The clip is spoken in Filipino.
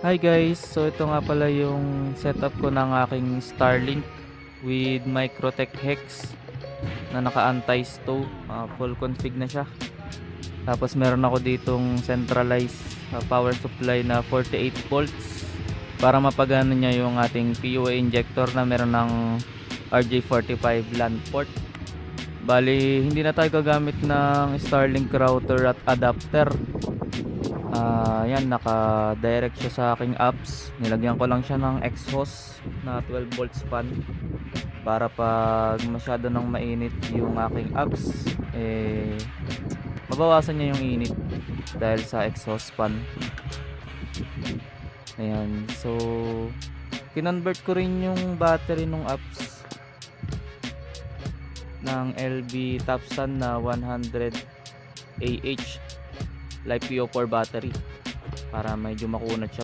Hi guys! So ito nga pala yung setup ko ng aking Starlink with Microtech Hex na naka anti-stow. Full config na siya. Tapos meron ako ditong centralized power supply na 48 volts para mapagana niya yung ating PUA injector na meron ng RJ45 LAN port. Bali, hindi na tayo gagamit ng Starlink router at adapter. Yan, naka-direct siya sa aking apps. Nilagyan ko lang siya ng exhaust na 12 volts fan para pag masyado nang mainit yung aking apps, mabawasan niya yung init dahil sa exhaust fan. Ayan, so kinonvert ko rin yung battery ng apps ng LB Topsun na 100 AH Life PO4 battery para medyo makunat siya